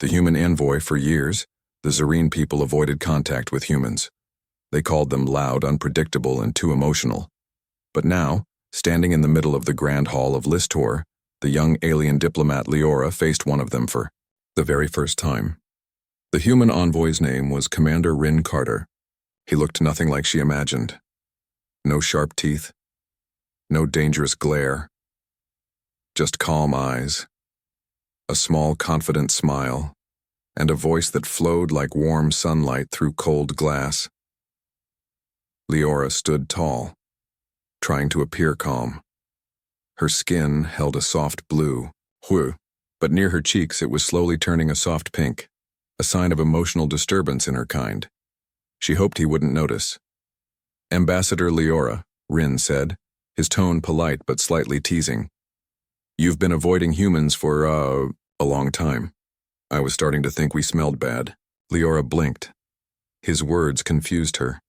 The human envoy. For years, the Zerine people avoided contact with humans. They called them loud, unpredictable, and too emotional. But now, standing in the middle of the grand hall of Listor, the young alien diplomat Leora faced one of them for the very first time. The human envoy's name was Commander Rin Carter. He looked nothing like she imagined. No sharp teeth, no dangerous glare, just calm eyes, a small, confident smile, and a voice that flowed like warm sunlight through cold glass. Leora stood tall, trying to appear calm. Her skin held a soft blue, but near her cheeks it was slowly turning a soft pink, a sign of emotional disturbance in her kind. She hoped he wouldn't notice. "Ambassador Leora," Rin said, his tone polite but slightly teasing. "You've been avoiding humans for, a long time. I was starting to think we smelled bad." Leora blinked. His words confused her.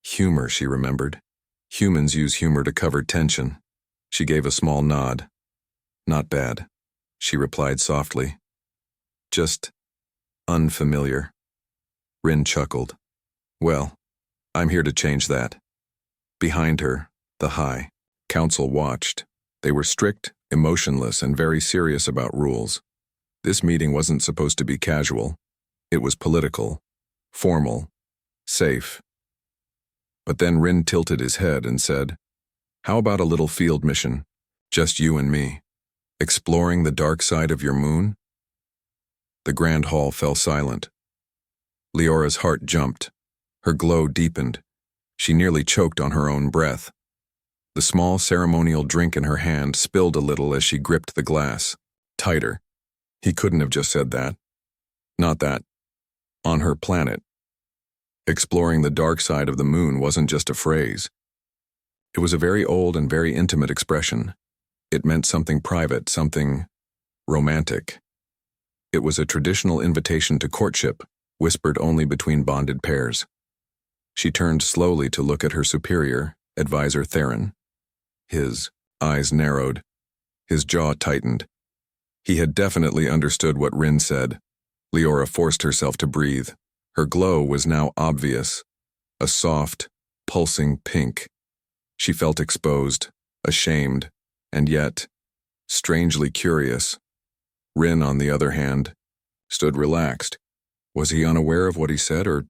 Humor, she remembered. Humans use humor to cover tension. She gave a small nod. "Not bad," she replied softly. "Just unfamiliar." Rin chuckled. "Well, I'm here to change that." Behind her, the High Council watched. They were strict, emotionless, and very serious about rules. This meeting wasn't supposed to be casual. It was political, formal, safe. But then Rin tilted his head and said, "How about a little field mission? Just you and me. Exploring the dark side of your moon?" The grand hall fell silent. Leora's heart jumped. Her glow deepened. She nearly choked on her own breath. The small ceremonial drink in her hand spilled a little as she gripped the glass. Tighter. He couldn't have just said that. Not that. On her planet, exploring the dark side of the moon wasn't just a phrase. It was a very old and very intimate expression. It meant something private, something romantic. It was a traditional invitation to courtship, whispered only between bonded pairs. She turned slowly to look at her superior, Advisor Theron. His eyes narrowed. His jaw tightened. He had definitely understood what Rin said. Leora forced herself to breathe. Her glow was now obvious, a soft, pulsing pink. She felt exposed, ashamed, and yet, strangely curious. Rin, on the other hand, stood relaxed. Was he unaware of what he said, or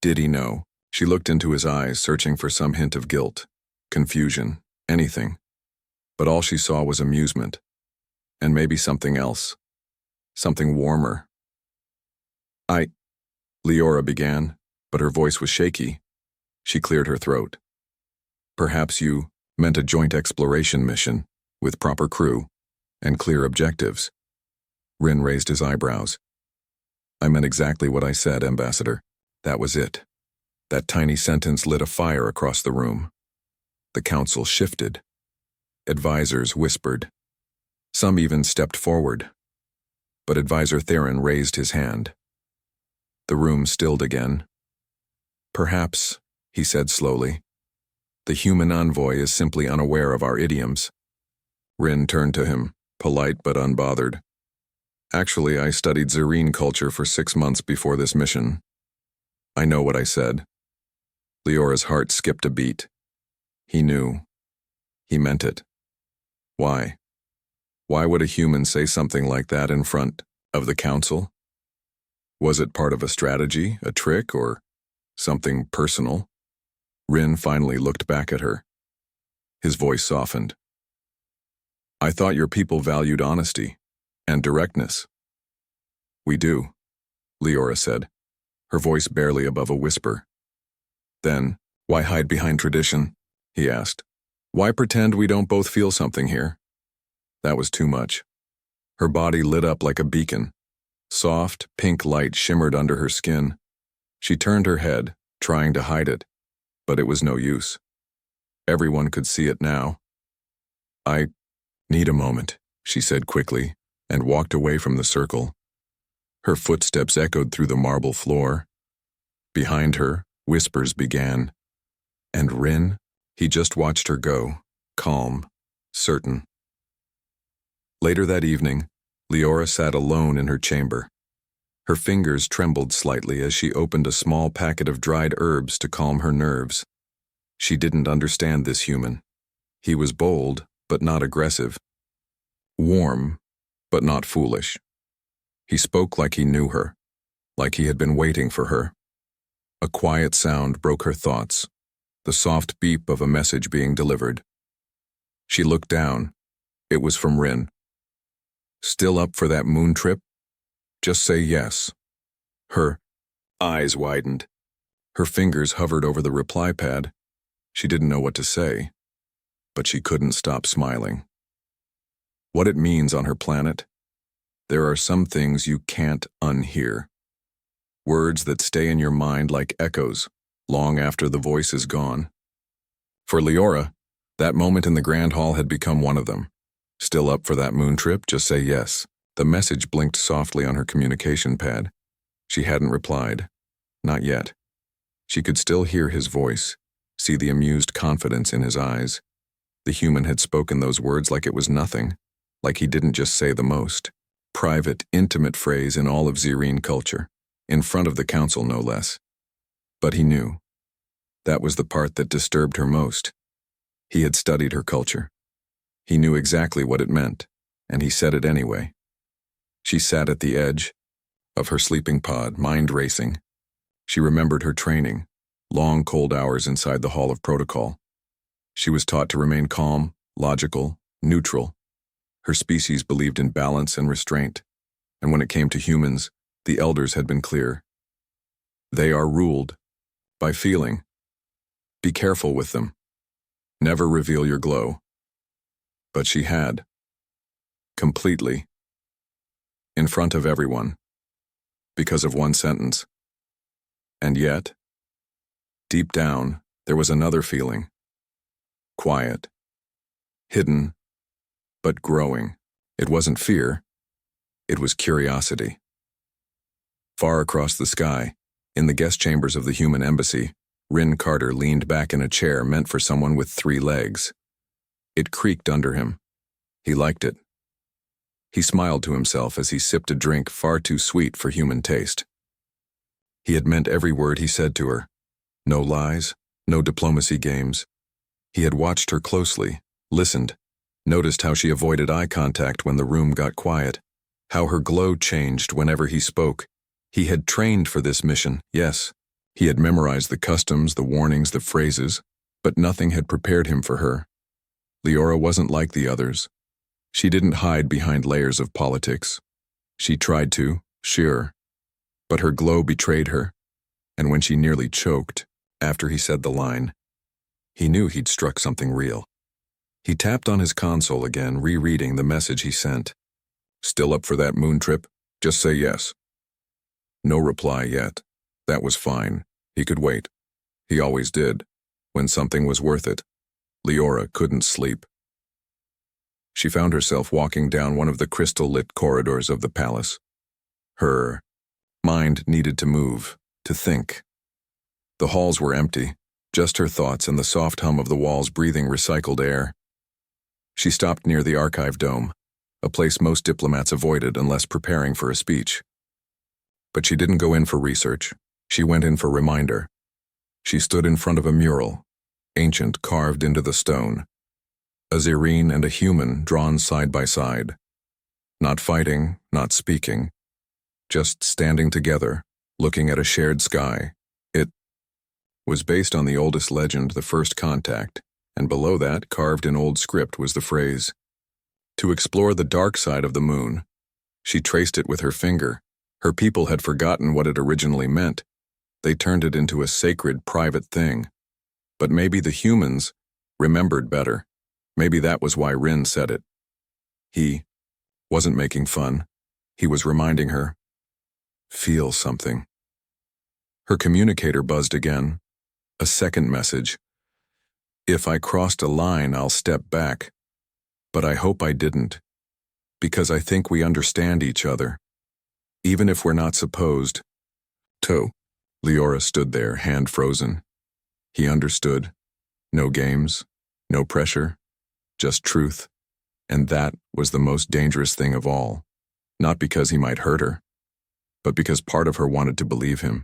did he know? She looked into his eyes, searching for some hint of guilt, confusion, anything. But all she saw was amusement. And maybe something else. Something warmer. Leora began, but her voice was shaky. She cleared her throat. "Perhaps you meant a joint exploration mission, with proper crew, and clear objectives." Rin raised his eyebrows. "I meant exactly what I said, Ambassador. That was it." That tiny sentence lit a fire across the room. The council shifted. Advisors whispered. Some even stepped forward. But Advisor Theron raised his hand. The room stilled again. "Perhaps," he said slowly, "the human envoy is simply unaware of our idioms." Rin turned to him, polite but unbothered. "Actually, I studied Zerine culture for 6 months before this mission. I know what I said." Leora's heart skipped a beat. He knew. He meant it. Why? Why would a human say something like that in front of the council? Was it part of a strategy, a trick, or something personal? Rin finally looked back at her. His voice softened. "I thought your people valued honesty and directness." "We do," Leora said, her voice barely above a whisper. "Then, why hide behind tradition?" he asked. "Why pretend we don't both feel something here?" That was too much. Her body lit up like a beacon. Soft, pink light shimmered under her skin. She turned her head, trying to hide it, but it was no use. Everyone could see it now. "I need a moment," she said quickly, and walked away from the circle. Her footsteps echoed through the marble floor. Behind her, whispers began. And Rin, he just watched her go, calm, certain. Later that evening, Leora sat alone in her chamber. Her fingers trembled slightly as she opened a small packet of dried herbs to calm her nerves. She didn't understand this human. He was bold, but not aggressive. Warm, but not foolish. He spoke like he knew her, like he had been waiting for her. A quiet sound broke her thoughts, the soft beep of a message being delivered. She looked down. It was from Rin. Still up for that moon trip? Just say yes. Her eyes widened. Her fingers hovered over the reply pad. She didn't know what to say, but she couldn't stop smiling. What it means on her planet? There are some things you can't unhear. Words that stay in your mind like echoes, long after the voice is gone. For Leora, that moment in the Grand Hall had become one of them. Still up for that moon trip? Just say yes. The message blinked softly on her communication pad. She hadn't replied. Not yet. She could still hear his voice, see the amused confidence in his eyes. The human had spoken those words like it was nothing, like he didn't just say the most private, intimate phrase in all of Zerine culture, in front of the council no less. But he knew. That was the part that disturbed her most. He had studied her culture. He knew exactly what it meant, and he said it anyway. She sat at the edge of her sleeping pod, mind racing. She remembered her training, long cold hours inside the Hall of Protocol. She was taught to remain calm, logical, neutral. Her species believed in balance and restraint, and when it came to humans, the elders had been clear. They are ruled by feeling. Be careful with them. Never reveal your glow. But she had. Completely. In front of everyone. Because of one sentence. And yet, deep down, there was another feeling. Quiet. Hidden, but growing. It wasn't fear. It was curiosity. Far across the sky, in the guest chambers of the human embassy, Rin Carter leaned back in a chair meant for someone with 3 legs. It creaked under him. He liked it. He smiled to himself as he sipped a drink far too sweet for human taste. He had meant every word he said to her. No lies, no diplomacy games. He had watched her closely, listened, noticed how she avoided eye contact when the room got quiet, how her glow changed whenever he spoke. He had trained for this mission, yes. He had memorized the customs, the warnings, the phrases, but nothing had prepared him for her. Leora wasn't like the others. She didn't hide behind layers of politics. She tried to, sure, but her glow betrayed her, and when she nearly choked, after he said the line, he knew he'd struck something real. He tapped on his console again, rereading the message he sent. Still up for that moon trip? Just say yes. No reply yet. That was fine. He could wait. He always did, when something was worth it. Leora couldn't sleep. She found herself walking down one of the crystal-lit corridors of the palace. Her mind needed to move, to think. The halls were empty, just her thoughts and the soft hum of the walls breathing recycled air. She stopped near the archive dome, a place most diplomats avoided unless preparing for a speech. But she didn't go in for research. She went in for reminder. She stood in front of a mural, ancient, carved into the stone. A Zerine and a human drawn side by side. Not fighting, not speaking. Just standing together, looking at a shared sky. It was based on the oldest legend, the first contact, and below that, carved in old script, was the phrase, "To explore the dark side of the moon." She traced it with her finger. Her people had forgotten what it originally meant. They turned it into a sacred, private thing. But maybe the humans remembered better. Maybe that was why Rin said it. He wasn't making fun. He was reminding her. Feel something. Her communicator buzzed again. A second message. If I crossed a line, I'll step back. But I hope I didn't. Because I think we understand each other. Even if we're not supposed to. Leora stood there, hand frozen. He understood. No games, no pressure, just truth. And that was the most dangerous thing of all. Not because he might hurt her, but because part of her wanted to believe him.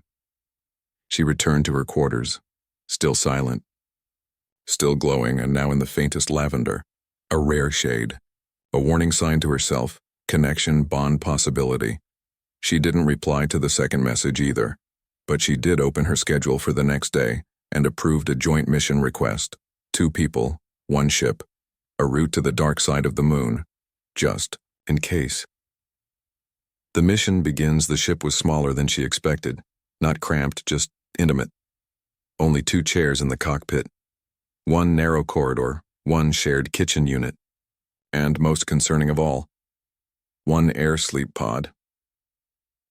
She returned to her quarters, still silent, still glowing, and now in the faintest lavender, a rare shade, a warning sign to herself, connection, bond, possibility. She didn't reply to the second message either, but she did open her schedule for the next day and approved a joint mission request. 2 people, 1 ship, a route to the dark side of the moon, just in case. The mission begins. The ship was smaller than she expected, not cramped, just intimate. Only 2 chairs in the cockpit, 1 narrow corridor, 1 shared kitchen unit, and most concerning of all, 1 air sleep pod.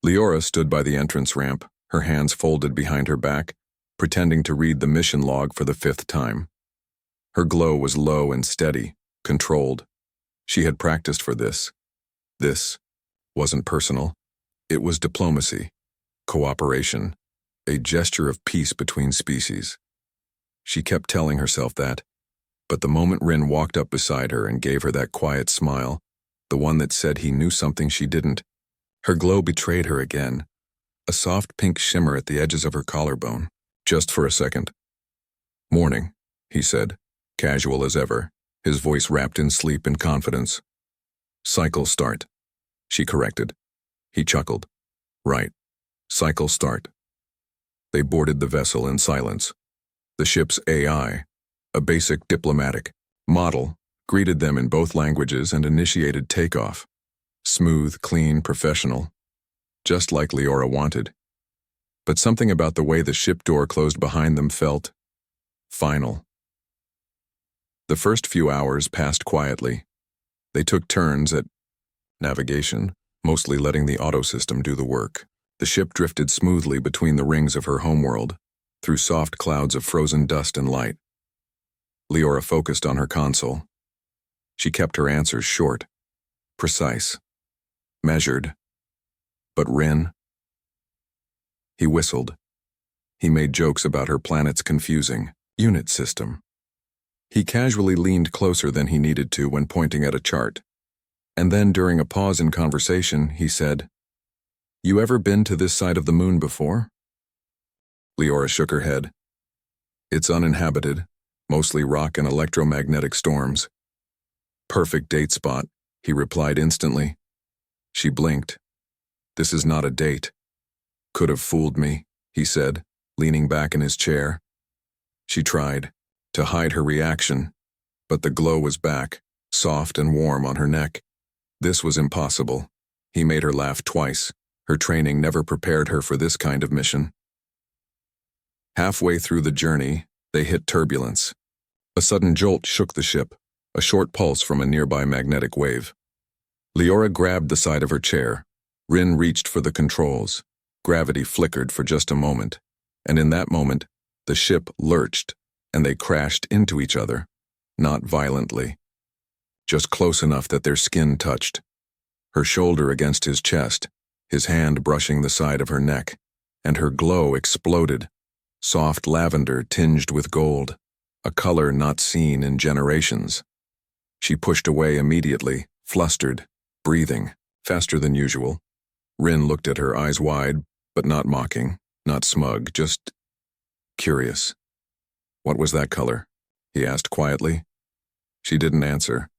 Leora stood by the entrance ramp, her hands folded behind her back, pretending to read the mission log for the 5th time. Her glow was low and steady, controlled. She had practiced for this. This wasn't personal. It was diplomacy, cooperation, a gesture of peace between species. She kept telling herself that, but the moment Rin walked up beside her and gave her that quiet smile, the one that said he knew something she didn't, her glow betrayed her again, a soft pink shimmer at the edges of her collarbone, just for a second. "Morning," he said, casual as ever, his voice wrapped in sleep and confidence. "Cycle start," she corrected. He chuckled. "Right. Cycle start." They boarded the vessel in silence. The ship's AI, a basic diplomatic model, greeted them in both languages and initiated takeoff. Smooth, clean, professional, just like Leora wanted. But something about the way the ship door closed behind them felt final. The first few hours passed quietly. They took turns at navigation, mostly letting the auto system do the work. The ship drifted smoothly between the rings of her homeworld, through soft clouds of frozen dust and light. Leora focused on her console. She kept her answers short, precise, measured. But Rin? He whistled. He made jokes about her planet's confusing unit system. He casually leaned closer than he needed to when pointing at a chart. And then, during a pause in conversation, he said, "You ever been to this side of the moon before?" Leora shook her head. "It's uninhabited, mostly rock and electromagnetic storms." "Perfect date spot," he replied instantly. She blinked. "This is not a date." "Could have fooled me," he said, leaning back in his chair. She tried to hide her reaction, but the glow was back, soft and warm on her neck. This was impossible. He made her laugh twice. Her training never prepared her for this kind of mission. Halfway through the journey, they hit turbulence. A sudden jolt shook the ship, a short pulse from a nearby magnetic wave. Leora grabbed the side of her chair. Rin reached for the controls. Gravity flickered for just a moment, and in that moment, the ship lurched, and they crashed into each other, not violently. Just close enough that their skin touched. Her shoulder against his chest, his hand brushing the side of her neck, and her glow exploded. Soft lavender tinged with gold, a color not seen in generations. She pushed away immediately, flustered, breathing, faster than usual. Rin looked at her, eyes wide, but not mocking, not smug, just curious. "What was that color?" he asked quietly. She didn't answer.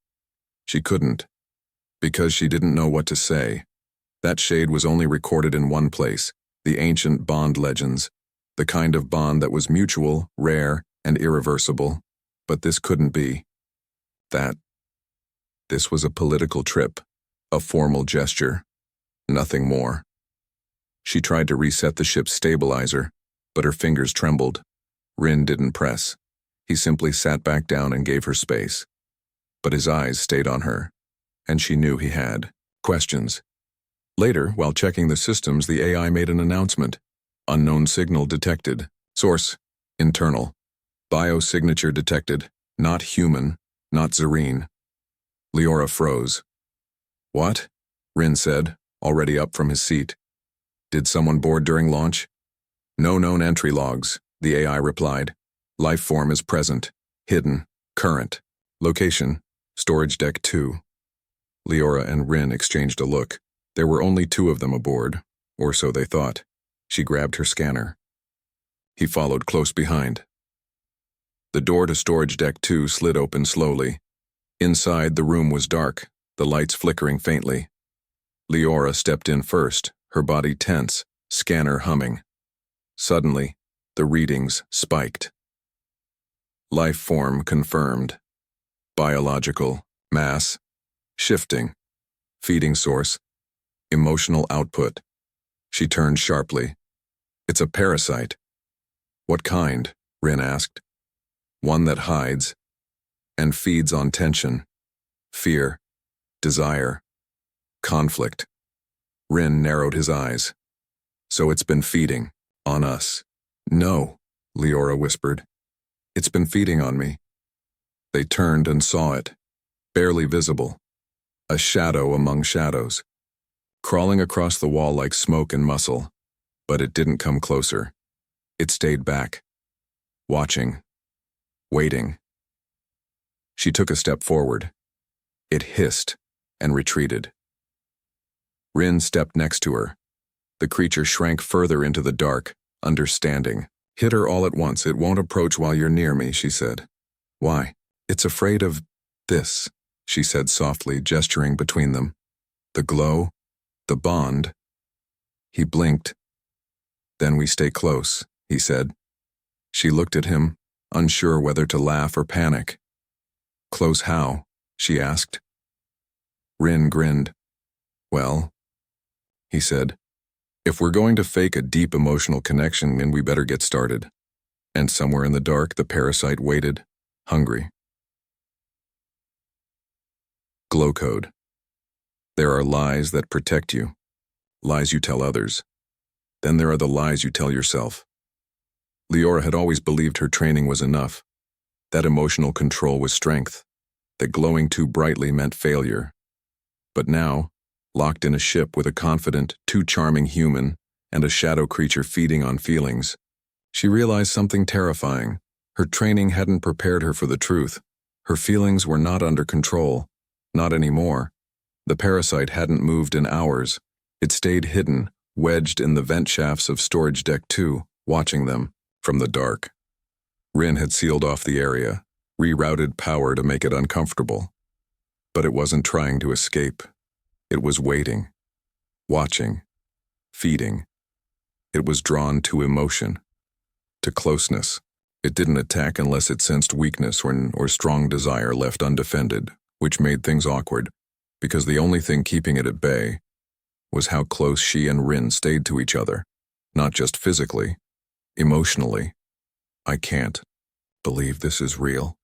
She couldn't, because she didn't know what to say. That shade was only recorded in one place, the ancient bond legends, the kind of bond that was mutual, rare, and irreversible. But this couldn't be. This was a political trip, a formal gesture, nothing more. She tried to reset the ship's stabilizer, but her fingers trembled. Rin didn't press. He simply sat back down and gave her space. But his eyes stayed on her, and she knew he had questions. Later, while checking the systems, the AI made an announcement. "Unknown signal detected. Source, internal. Biosignature detected. Not human, not Zareen." Leora froze. "What?" Rin said, already up from his seat. "Did someone board during launch?" "No known entry logs," the AI replied. "Life form is present. Hidden. Current. Location, storage deck 2. Leora and Rin exchanged a look. There were only 2 of them aboard, Or so they thought. She grabbed her scanner. He followed close behind. The door to storage deck 2 slid open slowly. Inside, the room was dark, the lights flickering faintly. Leora stepped in first, her body tense, scanner humming. Suddenly, the readings spiked. Life form confirmed. Biological, mass, shifting, feeding source, emotional output. She turned sharply. It's a parasite. What kind? Rin asked. One that hides and feeds on tension, fear, desire, conflict. Rin narrowed his eyes. So it's been feeding on us. No, Leora whispered. It's been feeding on me. They turned and saw it, barely visible, a shadow among shadows, crawling across the wall like smoke and muscle, but it didn't come closer. It stayed back, watching, waiting. She took a step forward. It hissed and retreated. Rin stepped next to her. The creature shrank further into the dark, understanding. Hit her all at once. It won't approach while you're near me, she said. Why? It's afraid of this, she said softly, gesturing between them. The glow, the bond. He blinked. Then we stay close, he said. She looked at him, unsure whether to laugh or panic. Close how? She asked. Rin grinned. Well, he said, if we're going to fake a deep emotional connection, then we better get started. And somewhere in the dark, the parasite waited, hungry. Glow code. There are lies that protect you, lies you tell others. Then there are the lies you tell yourself. Leora had always believed her training was enough, that emotional control was strength, that glowing too brightly meant failure. But now, locked in a ship with a confident, too charming human and a shadow creature feeding on feelings, she realized something terrifying. Her training hadn't prepared her for the truth. Her feelings were not under control. Not anymore. The parasite hadn't moved in hours. It stayed hidden, wedged in the vent shafts of storage deck 2, watching them from the dark. Rin had sealed off the area, rerouted power to make it uncomfortable. But it wasn't trying to escape. It was waiting, watching, feeding. It was drawn to emotion, to closeness. It didn't attack unless it sensed weakness or strong desire left undefended, which made things awkward, because the only thing keeping it at bay was how close she and Rin stayed to each other, not just physically, emotionally. I can't believe this is real,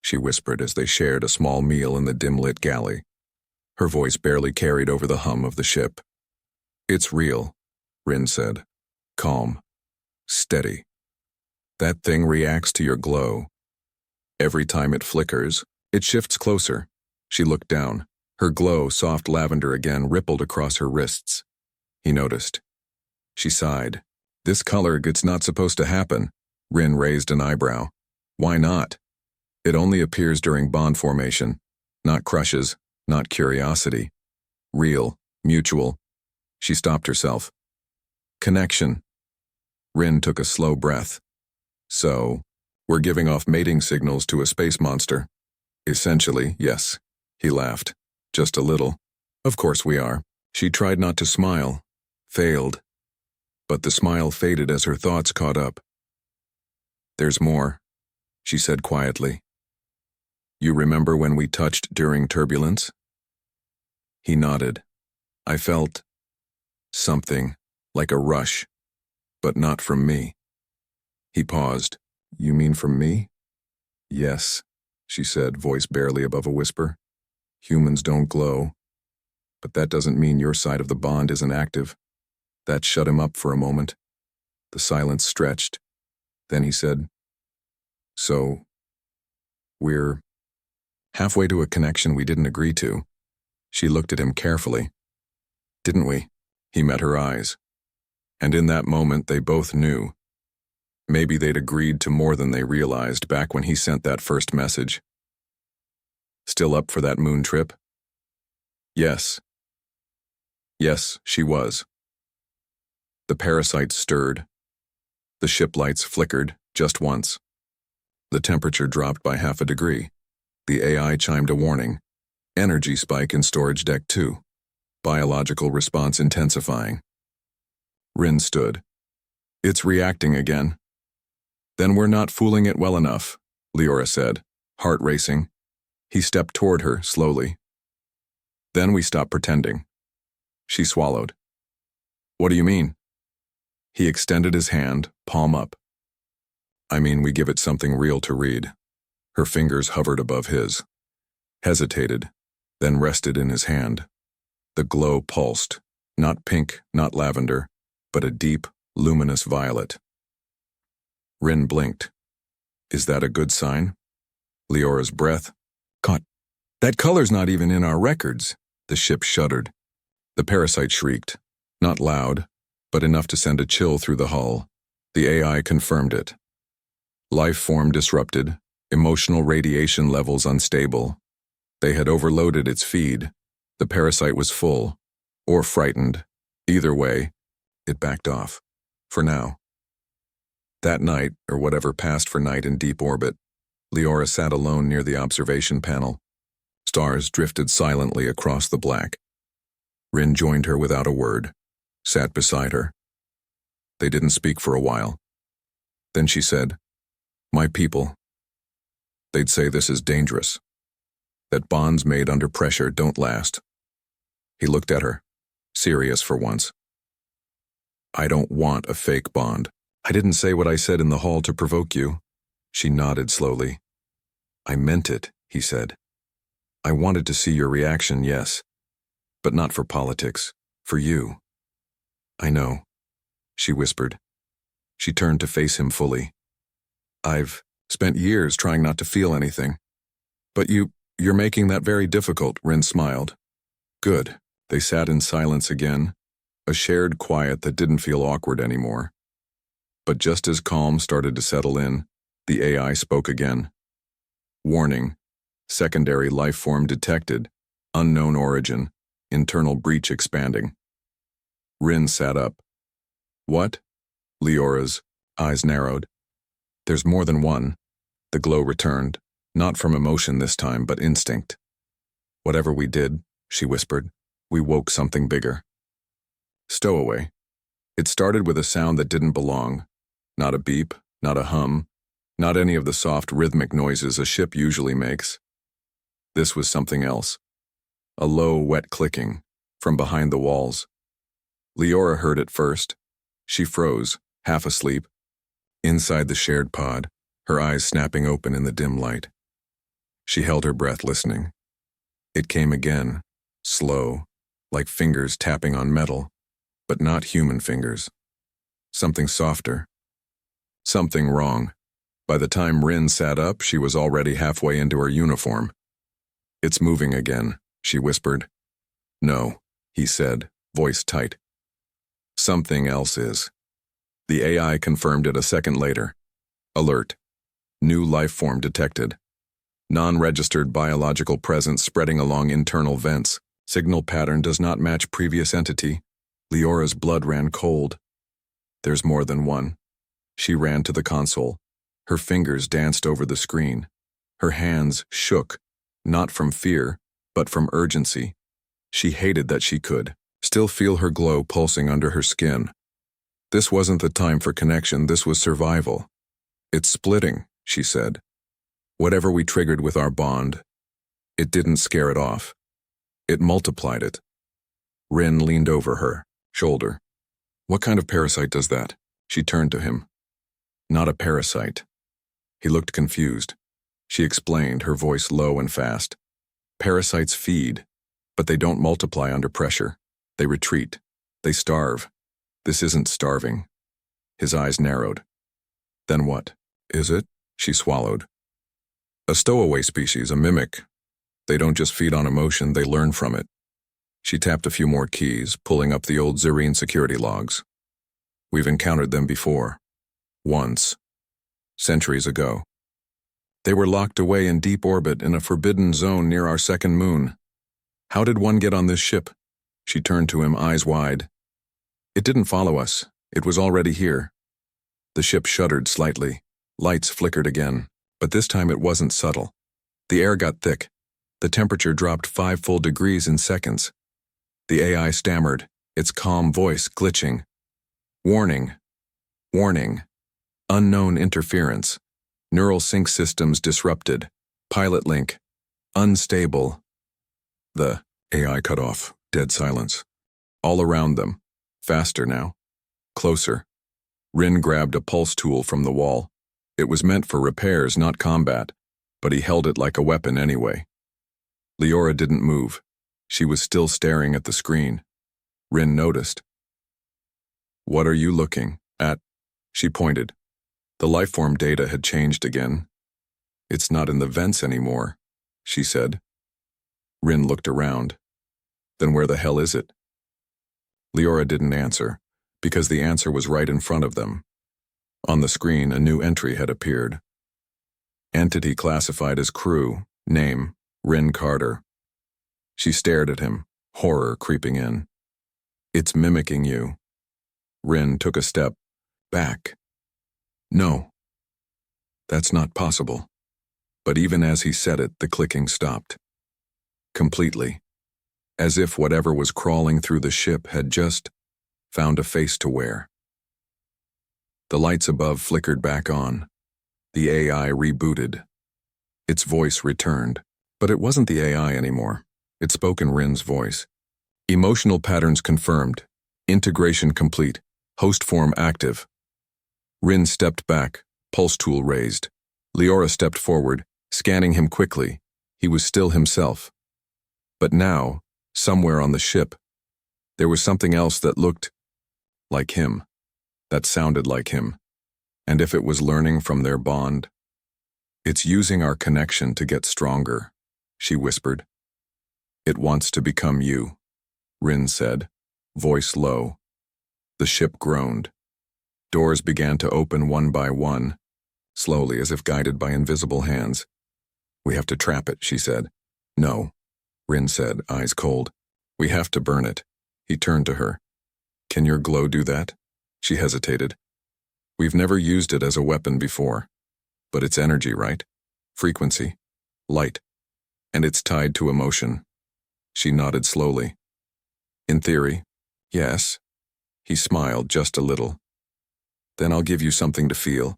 she whispered as they shared a small meal in the dim-lit galley. Her voice barely carried over the hum of the ship. It's real, Rin said. Calm. Steady. That thing reacts to your glow. Every time it flickers, it shifts closer. She looked down. Her glow, soft lavender again, rippled across her wrists. He noticed. She sighed. This color, it's not supposed to happen. Rin raised an eyebrow. Why not? It only appears during bond formation, not crushes. Not curiosity. Real, mutual. She stopped herself. Connection. Rin took a slow breath. So, we're giving off mating signals to a space monster. Essentially, yes. He laughed. Just a little. Of course we are. She tried not to smile. Failed. But the smile faded as her thoughts caught up. There's more, she said quietly. You remember when we touched during turbulence? He nodded. I felt something, like a rush, but not from me. He paused. You mean from me? Yes, she said, voice barely above a whisper. Humans don't glow, but that doesn't mean your side of the bond isn't active. That shut him up for a moment. The silence stretched. Then he said, So, we're halfway to a connection we didn't agree to. She looked at him carefully. Didn't we? He met her eyes. And in that moment they both knew. Maybe they'd agreed to more than they realized back when he sent that first message. Still up for that moon trip? Yes. Yes, she was. The parasites stirred. The ship lights flickered just once. The temperature dropped by 0.5 degree. The AI chimed a warning. Energy spike in storage deck 2. Biological response intensifying. Rin stood. It's reacting again. Then we're not fooling it well enough, Leora said, heart racing. He stepped toward her, slowly. Then we stopped pretending. She swallowed. What do you mean? He extended his hand, palm up. I mean, we give it something real to read. Her fingers hovered above his. Hesitated, then rested in his hand. The glow pulsed, not pink, not lavender, but a deep, luminous violet. Rin blinked. Is that a good sign? Leora's breath caught. That color's not even in our records. The ship shuddered. The parasite shrieked, not loud, but enough to send a chill through the hull. The AI confirmed it. Life form disrupted, emotional radiation levels unstable. They had overloaded its feed. The parasite was full, or frightened. Either way, it backed off. For now. That night, or whatever passed for night in deep orbit, Leora sat alone near the observation panel. Stars drifted silently across the black. Rin joined her without a word, sat beside her. They didn't speak for a while. Then she said, My people. They'd say this is dangerous. That bonds made under pressure don't last. He looked at her, serious for once. I don't want a fake bond. I didn't say what I said in the hall to provoke you. She nodded slowly. I meant it, he said. I wanted to see your reaction, yes. But not for politics, for you. I know, she whispered. She turned to face him fully. I've spent years trying not to feel anything. But you're making that very difficult, Rin smiled. Good. They sat in silence again, a shared quiet that didn't feel awkward anymore. But just as calm started to settle in, the AI spoke again. Warning. Secondary life form detected. Unknown origin. Internal breach expanding. Rin sat up. What? Leora's eyes narrowed. There's more than one. The glow returned, not from emotion this time, but instinct. Whatever we did, she whispered, we woke something bigger. Stowaway. It started with a sound that didn't belong. Not a beep, not a hum, not any of the soft rhythmic noises a ship usually makes. This was something else. A low, wet clicking, from behind the walls. Leora heard it first. She froze, half asleep. Inside the shared pod, her eyes snapping open in the dim light. She held her breath listening. It came again, slow, like fingers tapping on metal, but not human fingers. Something softer. Something wrong. By the time Rin sat up, she was already halfway into her uniform. It's moving again, she whispered. No, he said, voice tight. Something else is. The AI confirmed it a second later. Alert. New life form detected. Non-registered biological presence spreading along internal vents. Signal pattern does not match previous entity. Leora's blood ran cold. There's more than one. She ran to the console. Her fingers danced over the screen. Her hands shook, not from fear, but from urgency. She hated that she could still feel her glow pulsing under her skin. This wasn't the time for connection, this was survival. It's splitting, she said. Whatever we triggered with our bond, it didn't scare it off. It multiplied it. Rin leaned over her shoulder. What kind of parasite does that? She turned to him. Not a parasite. He looked confused. She explained, her voice low and fast. Parasites feed, but they don't multiply under pressure. They retreat. They starve. This isn't starving. His eyes narrowed. Then what? Is it? She swallowed. A stowaway species, a mimic. They don't just feed on emotion, they learn from it. She tapped a few more keys, pulling up the old Zerine security logs. We've encountered them before. Once. Centuries ago. They were locked away in deep orbit in a forbidden zone near our second moon. How did one get on this ship? She turned to him, eyes wide. It didn't follow us. It was already here. The ship shuddered slightly. Lights flickered again, but this time it wasn't subtle. The air got thick. The temperature dropped 5 full degrees in seconds. The AI stammered, its calm voice glitching. Warning. Warning. Unknown interference. Neural sync systems disrupted. Pilot link. Unstable. The AI cut off. Dead silence. All around them. Faster now. Closer. Rin grabbed a pulse tool from the wall. It was meant for repairs, not combat, but he held it like a weapon anyway. Leora didn't move. She was still staring at the screen. Rin noticed. "What are you looking at?" She pointed. The lifeform data had changed again. "It's not in the vents anymore," she said. Rin looked around. "Then where the hell is it?" Leora didn't answer, because the answer was right in front of them. On the screen, a new entry had appeared. Entity classified as crew, name, Rin Carter. She stared at him, horror creeping in. "It's mimicking you." Rin took a step back. "No. That's not possible." But even as he said it, the clicking stopped. Completely. As if whatever was crawling through the ship had just found a face to wear. The lights above flickered back on. The AI rebooted. Its voice returned, but it wasn't the AI anymore. It spoke in Rin's voice. "Emotional patterns confirmed. Integration complete. Host form active." Rin stepped back, pulse tool raised. Leora stepped forward, scanning him quickly. He was still himself. But now, somewhere on the ship, there was something else that looked like him, that sounded like him. And if it was learning from their bond, "It's using our connection to get stronger," she whispered. "It wants to become you," Rin said, voice low. The ship groaned. Doors began to open one by one, slowly as if guided by invisible hands. "We have to trap it," she said. "No," Rin said, eyes cold. "We have to burn it." He turned to her. "Can your glow do that?" She hesitated. "We've never used it as a weapon before. But it's energy, right? Frequency. Light. And it's tied to emotion." She nodded slowly. "In theory, yes." He smiled just a little. "Then I'll give you something to feel."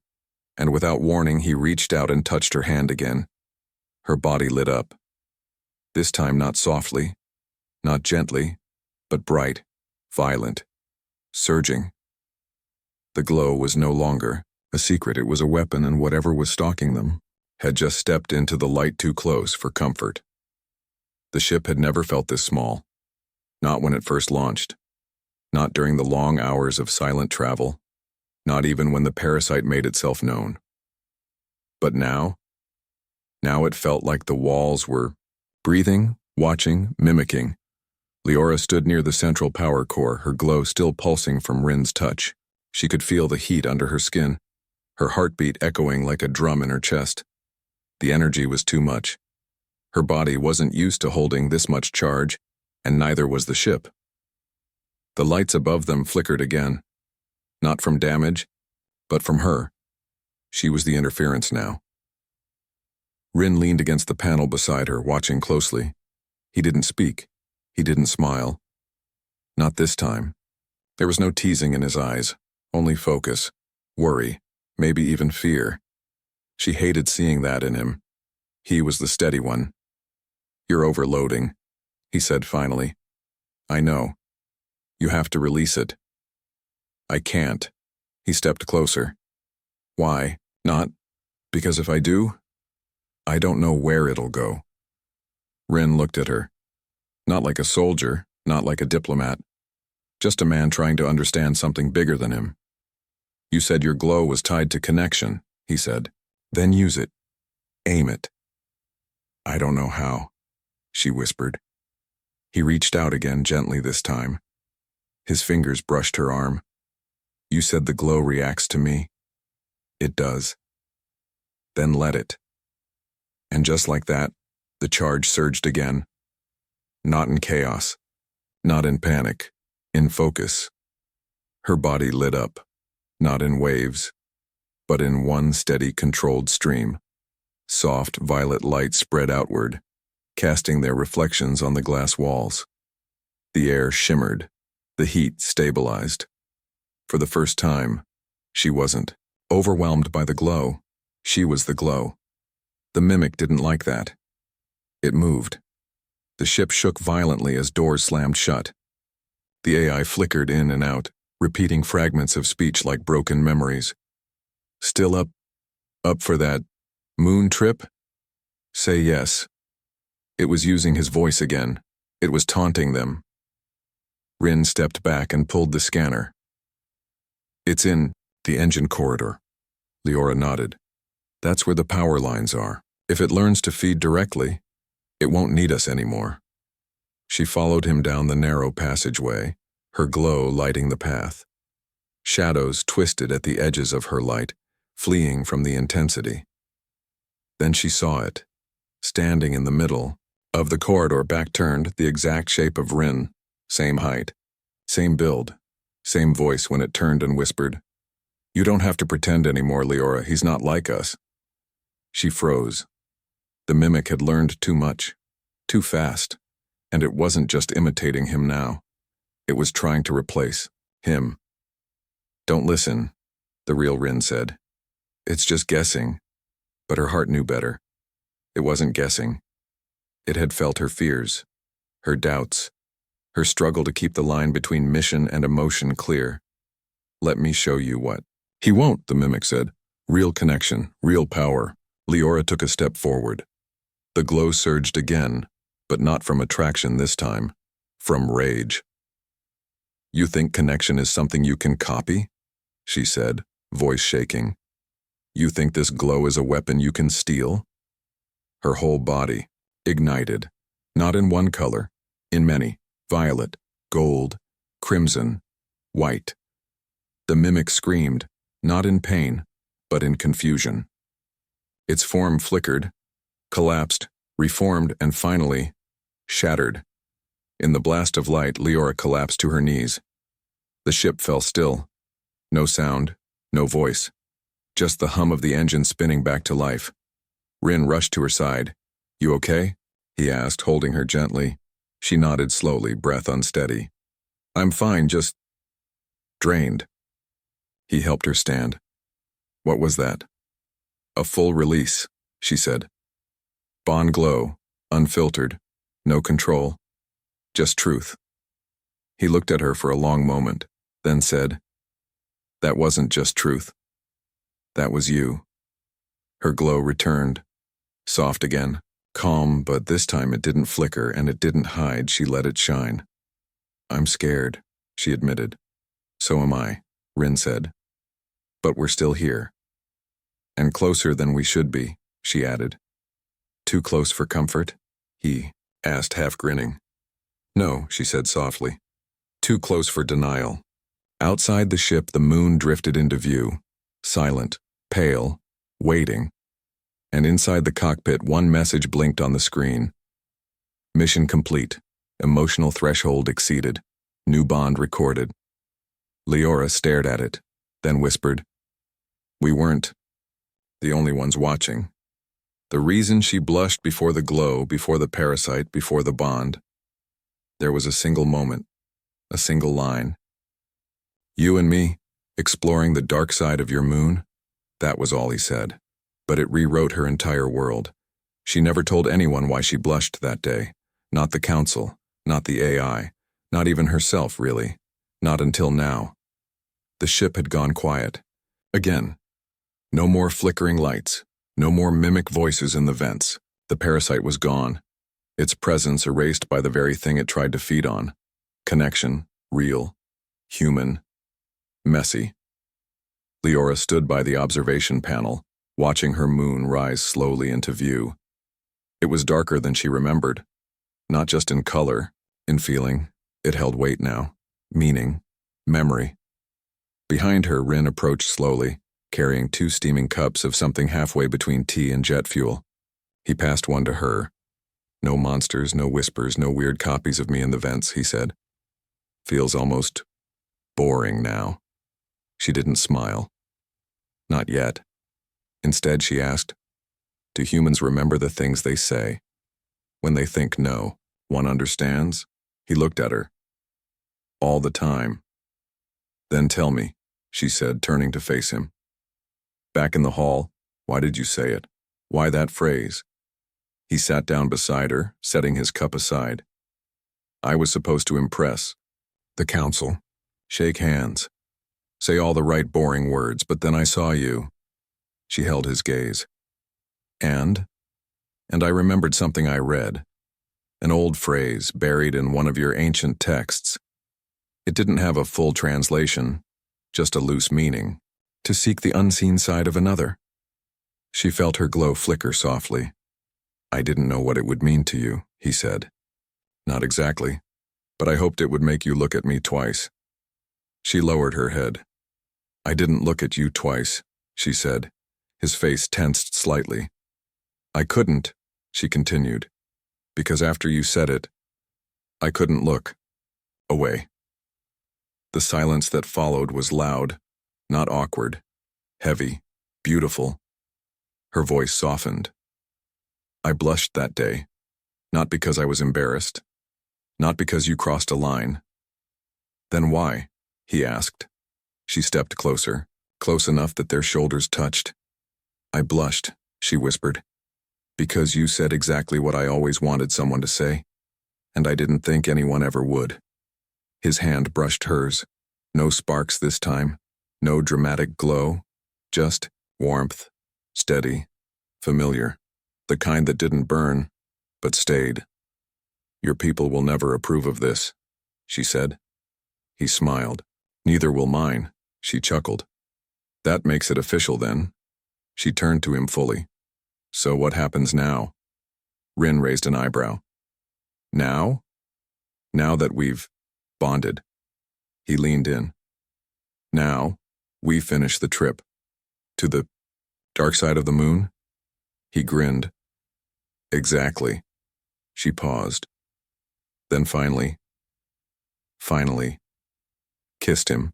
And without warning, he reached out and touched her hand again. Her body lit up. This time not softly, not gently, but bright, violent, surging. The glow was no longer a secret. It was a weapon, and whatever was stalking them had just stepped into the light too close for comfort. The ship had never felt this small. Not when it first launched. Not during the long hours of silent travel. Not even when the parasite made itself known. But now it felt like the walls were breathing, watching, mimicking. Leora stood near the central power core, her glow still pulsing from Rin's touch. She could feel the heat under her skin, her heartbeat echoing like a drum in her chest. The energy was too much. Her body wasn't used to holding this much charge, and neither was the ship. The lights above them flickered again. Not from damage, but from her. She was the interference now. Rin leaned against the panel beside her, watching closely. He didn't speak. He didn't smile. Not this time. There was no teasing in his eyes, only focus, worry, maybe even fear. She hated seeing that in him. He was the steady one. "You're overloading," he said finally. "I know. You have to release it." "I can't." He stepped closer. "Why not?" "Because if I do, I don't know where it'll go." Rin looked at her. Not like a soldier, not like a diplomat. Just a man trying to understand something bigger than him. "You said your glow was tied to connection," he said. "Then use it. Aim it." "I don't know how," she whispered. He reached out again, gently this time. His fingers brushed her arm. "You said the glow reacts to me." "It does." "Then let it." And just like that, the charge surged again. Not in chaos, not in panic, in focus. Her body lit up, not in waves, but in one steady, controlled stream. Soft, violet light spread outward, casting their reflections on the glass walls. The air shimmered, the heat stabilized. For the first time, she wasn't overwhelmed by the glow. She was the glow. The mimic didn't like that. It moved. The ship shook violently as doors slammed shut. The AI flickered in and out, repeating fragments of speech like broken memories. Still up for that moon trip? Say yes. It was using his voice again. It was taunting them. Rin stepped back and pulled the scanner. It's in the engine corridor. Leora nodded. That's where the power lines are. If it learns to feed directly, it won't need us anymore. She followed him down the narrow passageway, her glow lighting the path. Shadows twisted at the edges of her light, fleeing from the intensity. Then she saw it, standing in the middle of the corridor, back-turned, the exact shape of Rin, same height, same build, same voice when it turned and whispered, "You don't have to pretend anymore, Leora, he's not like us." She froze. The mimic had learned too much, too fast, and it wasn't just imitating him now. It was trying to replace him. "Don't listen," the real Rin said. "It's just guessing." But her heart knew better. It wasn't guessing. It had felt her fears, her doubts, her struggle to keep the line between mission and emotion clear. "Let me show you what." "He won't," the mimic said. "Real connection, real power." Leora took a step forward. The glow surged again, but not from attraction this time, from rage. "You think connection is something you can copy?" she said, voice shaking. "You think this glow is a weapon you can steal?" Her whole body ignited, not in one color, in many: violet, gold, crimson, white. The mimic screamed, not in pain, but in confusion. Its form flickered, collapsed, reformed, and finally, shattered. In the blast of light, Leora collapsed to her knees. The ship fell still. No sound, no voice. Just the hum of the engine spinning back to life. Rin rushed to her side. "You okay?" he asked, holding her gently. She nodded slowly, breath unsteady. "I'm fine, just drained." He helped her stand. "What was that?" "A full release," she said. "Bond glow, unfiltered, no control, just truth." He looked at her for a long moment, then said, "That wasn't just truth. That was you." Her glow returned, soft again, calm, but this time it didn't flicker and it didn't hide. She let it shine. "I'm scared," she admitted. "So am I," Rin said. "But we're still here. And closer than we should be," she added. "Too close for comfort?" he asked, half grinning. "No," she said softly. "Too close for denial." Outside the ship, the moon drifted into view, silent, pale, waiting. And inside the cockpit, one message blinked on the screen. "Mission complete. Emotional threshold exceeded. New bond recorded." Leora stared at it, then whispered, "We weren't the only ones watching." The reason she blushed before the glow, before the parasite, before the bond. There was a single moment, a single line. "You and me, exploring the dark side of your moon?" That was all he said. But it rewrote her entire world. She never told anyone why she blushed that day. Not the council, not the AI, not even herself, really. Not until now. The ship had gone quiet. Again. No more flickering lights. No more mimic voices in the vents. The parasite was gone. Its presence erased by the very thing it tried to feed on. Connection, real, human, messy. Leora stood by the observation panel, watching her moon rise slowly into view. It was darker than she remembered. Not just in color, in feeling. It held weight now. Meaning. Memory. Behind her, Rin approached slowly, carrying 2 steaming cups of something halfway between tea and jet fuel. He passed one to her. "No monsters, no whispers, no weird copies of me in the vents," he said. "Feels almost Boring now. She didn't smile. Not yet. Instead, she asked, do humans remember the things they say? When they think no, one understands? He looked at her. All the time. Then tell me, she said, turning to face him. Back in the hall, why did you say it? Why that phrase? He sat down beside her, setting his cup aside. I was supposed to impress the council, shake hands, say all the right boring words, but then I saw you. She held his gaze. And I remembered something I read, an old phrase buried in one of your ancient texts. It didn't have a full translation, just a loose meaning, to seek the unseen side of another. She felt her glow flicker softly. I didn't know what it would mean to you, he said. Not exactly, but I hoped it would make you look at me twice. She lowered her head. I didn't look at you twice, she said. His face tensed slightly. I couldn't, she continued, because after you said it, I couldn't look away. The silence that followed was loud, not awkward, heavy, beautiful. Her voice softened. I blushed that day, not because I was embarrassed, not because you crossed a line. Then why? He asked. She stepped closer, close enough that their shoulders touched. I blushed, she whispered, because you said exactly what I always wanted someone to say, and I didn't think anyone ever would. His hand brushed hers. No sparks this time, no dramatic glow, just warmth, steady, familiar, the kind that didn't burn, but stayed. Your people will never approve of this, she said. He smiled. Neither will mine, she chuckled. That makes it official then. She turned to him fully. So what happens now? Rin raised an eyebrow. Now? Now that we've bonded. He leaned in. Now, we finish the trip. To the dark side of the moon? He grinned. Exactly. She paused. Then finally, kissed him.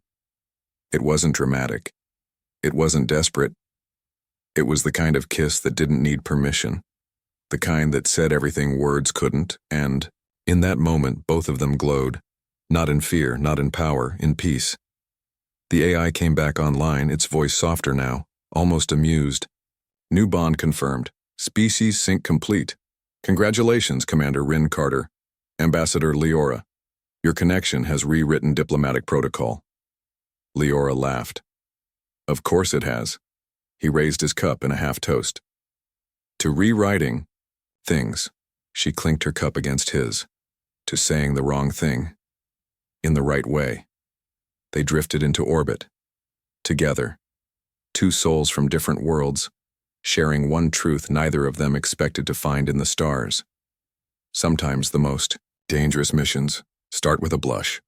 It wasn't dramatic. It wasn't desperate. It was the kind of kiss that didn't need permission. The kind that said everything words couldn't, and, in that moment, both of them glowed. Not in fear, not in power, in peace. The AI came back online, its voice softer now, almost amused. New bond confirmed. Species sync complete. Congratulations, Commander Rin Carter. Ambassador Leora. Your connection has rewritten diplomatic protocol. Leora laughed. Of course it has. He raised his cup in a half-toast. To rewriting things, she clinked her cup against his. To saying the wrong thing. In the right way. They drifted into orbit. Together. Two souls from different worlds, sharing one truth neither of them expected to find in the stars. Sometimes the most dangerous missions start with a blush.